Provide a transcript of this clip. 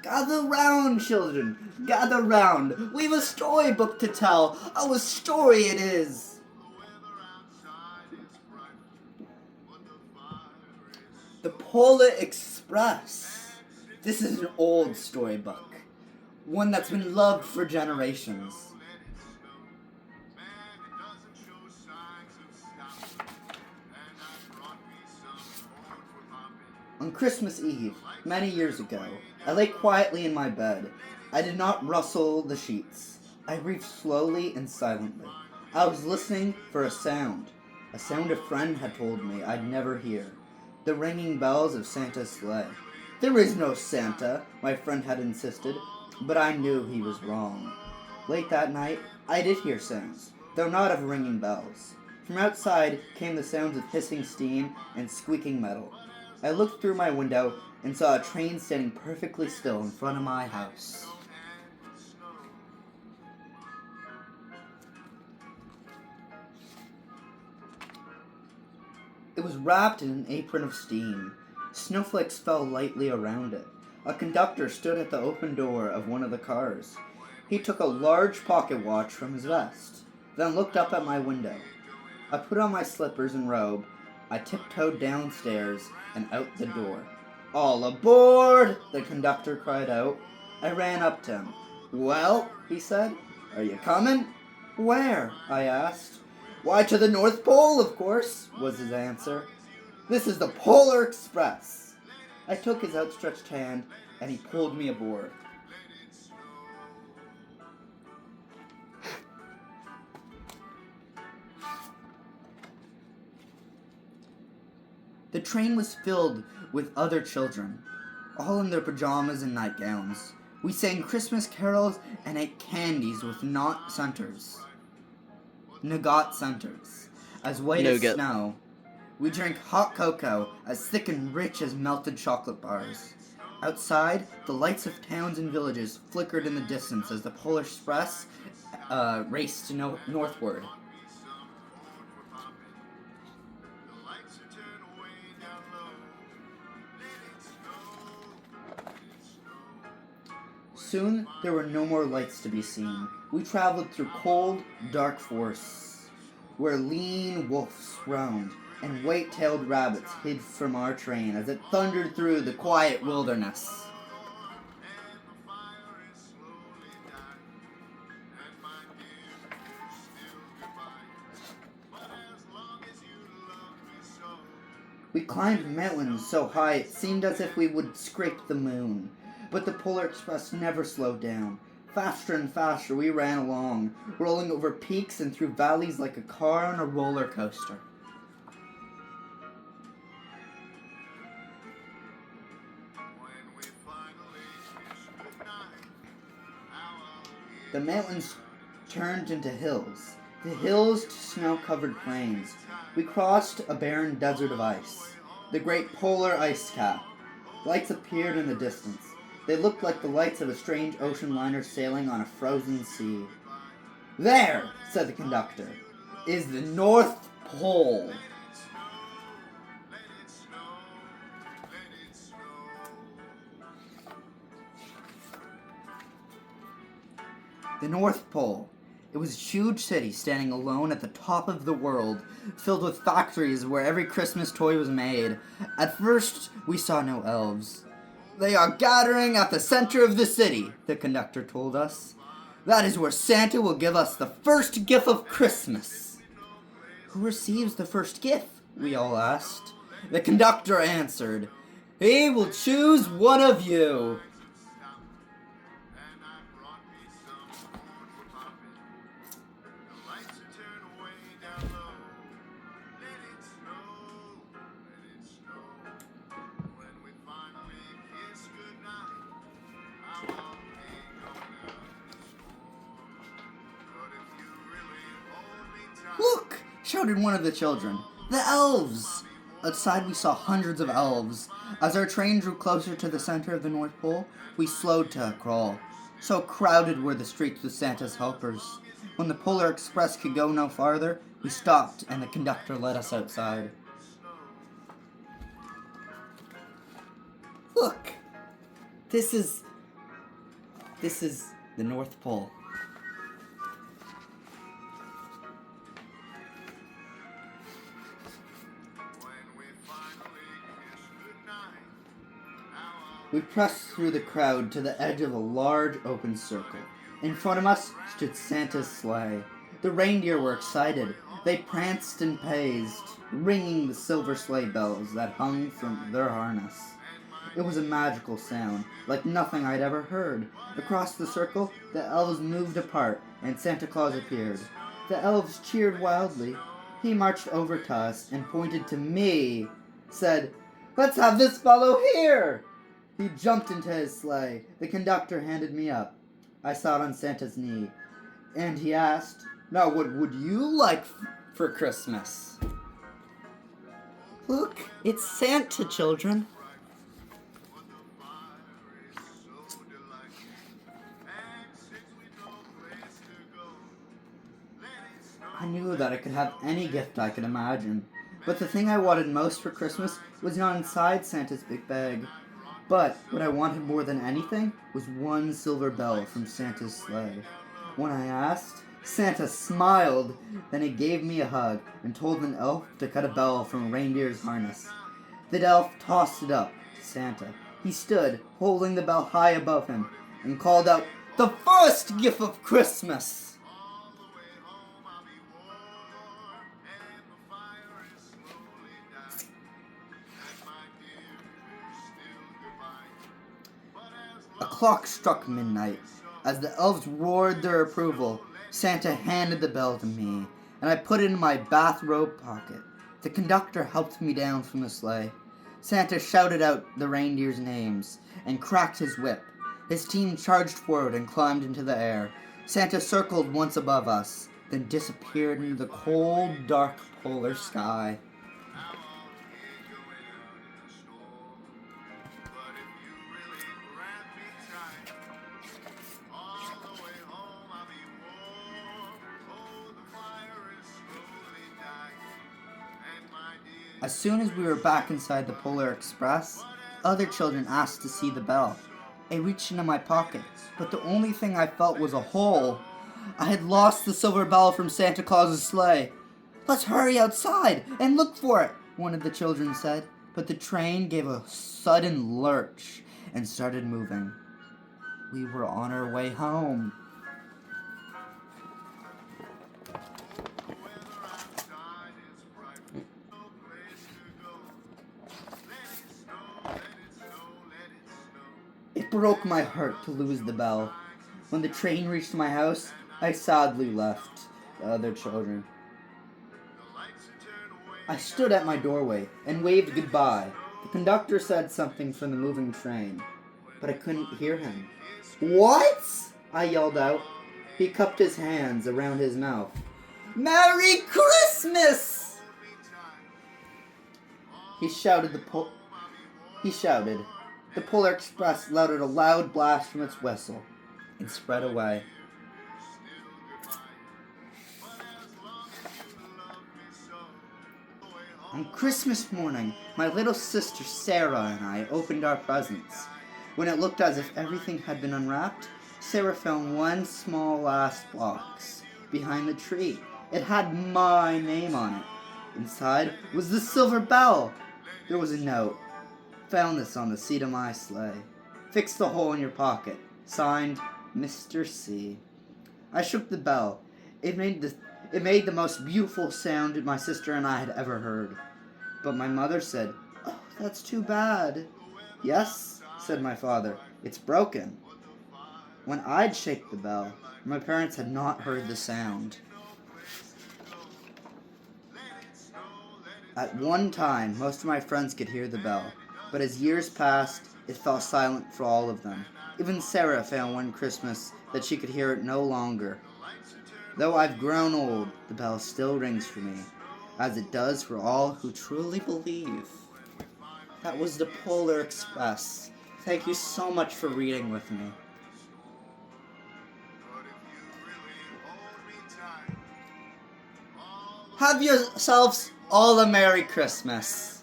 Gather round, children, gather round. We've a storybook to tell. Oh, a story it is. The Polar Express. This is an old storybook. One that's been loved for generations. On Christmas Eve, many years ago, I lay quietly in my bed. I did not rustle the sheets. I breathed slowly and silently. I was listening for a sound a friend had told me I'd never hear. The ringing bells of Santa's sleigh. There is no Santa, my friend had insisted, but I knew he was wrong. Late that night, I did hear sounds, though not of ringing bells. From outside came the sounds of hissing steam and squeaking metal. I looked through my window and saw a train standing perfectly still in front of my house. It was wrapped in an apron of steam. Snowflakes fell lightly around it. A conductor stood at the open door of one of the cars. He took a large pocket watch from his vest, then looked up at my window. I put on my slippers and robe. I tiptoed downstairs and out the door. "All aboard!" the conductor cried out. I ran up to him. "Well," he said, "are you coming?" "Where?" I asked. "Why, to the North Pole, of course," was his answer. "This is the Polar Express." I took his outstretched hand, and he pulled me aboard. The train was filled with other children, all in their pajamas and nightgowns. We sang Christmas carols and ate candies with nougat centers, as white as snow. We drank hot cocoa, as thick and rich as melted chocolate bars. Outside, the lights of towns and villages flickered in the distance as the Polar Express raced northward. Soon, there were no more lights to be seen. We traveled through cold, dark forests, where lean wolves roamed, and white-tailed rabbits hid from our train as it thundered through the quiet wilderness. We climbed mountains so high it seemed as if we would scrape the moon. But the Polar Express never slowed down. Faster and faster we ran along, rolling over peaks and through valleys like a car on a roller coaster. The mountains turned into hills, the hills to snow-covered plains. We crossed a barren desert of ice, the great polar ice cap. Lights appeared in the distance. They looked like the lights of a strange ocean liner sailing on a frozen sea. "There," said the conductor, "is the North Pole." The North Pole. It was a huge city standing alone at the top of the world, filled with factories where every Christmas toy was made. At first, we saw no elves. "They are gathering at the center of the city," the conductor told us. "That is where Santa will give us the first gift of Christmas." "Who receives the first gift?" we all asked. The conductor answered, "He will choose one of you." "Look!" shouted one of the children. "The elves!" Outside we saw hundreds of elves. As our train drew closer to the center of the North Pole, we slowed to a crawl. So crowded were the streets with Santa's helpers. When the Polar Express could go no farther, we stopped and the conductor led us outside. "Look! This is This is the North Pole. We pressed through the crowd to the edge of a large open circle. In front of us stood Santa's sleigh. The reindeer were excited. They pranced and paced, ringing the silver sleigh bells that hung from their harness. It was a magical sound, like nothing I'd ever heard. Across the circle, the elves moved apart, and Santa Claus appeared. The elves cheered wildly. He marched over to us and pointed to me, said, "Let's have this fellow here!" He jumped into his sleigh. The conductor handed me up. I sat on Santa's knee, and he asked, "Now what would you like for Christmas?" "Look, it's Santa, children." I knew that I could have any gift I could imagine, but the thing I wanted most for Christmas was not inside Santa's big bag. But what I wanted more than anything was one silver bell from Santa's sleigh. When I asked, Santa smiled. Then he gave me a hug and told an elf to cut a bell from a reindeer's harness. The elf tossed it up to Santa. He stood, holding the bell high above him, and called out, "The first gift of Christmas!" A clock struck midnight. As the elves roared their approval, Santa handed the bell to me, and I put it in my bathrobe pocket. The conductor helped me down from the sleigh. Santa shouted out the reindeers' names and cracked his whip. His team charged forward and climbed into the air. Santa circled once above us, then disappeared into the cold, dark polar sky. As soon as we were back inside the Polar Express, other children asked to see the bell. I reached into my pocket, but the only thing I felt was a hole. I had lost the silver bell from Santa Claus's sleigh. "Let's hurry outside and look for it," one of the children said. But the train gave a sudden lurch and started moving. We were on our way home. It broke my heart to lose the bell. When the train reached my house, I sadly left the other children. I stood at my doorway and waved goodbye. The conductor said something from the moving train, but I couldn't hear him. "What?" I yelled out. He cupped his hands around his mouth. "Merry Christmas!" He shouted. The Polar Express let out a loud blast from its whistle and spread away. On Christmas morning, my little sister Sarah and I opened our presents. When it looked as if everything had been unwrapped, Sarah found one small last box behind the tree. It had my name on it. Inside was the silver bell. There was a note. "Found this on the seat of my sleigh. Fix the hole in your pocket. Signed, Mr. C." I shook the bell. It made the most beautiful sound my sister and I had ever heard. But my mother said, "Oh, that's too bad." "Yes," said my father, "it's broken." When I'd shake the bell, my parents had not heard the sound. At one time, most of my friends could hear the bell, but as years passed, it fell silent for all of them. Even Sarah found one Christmas that she could hear it no longer. Though I've grown old, the bell still rings for me, as it does for all who truly believe. That was the Polar Express. Thank you so much for reading with me. Have yourselves all a Merry Christmas.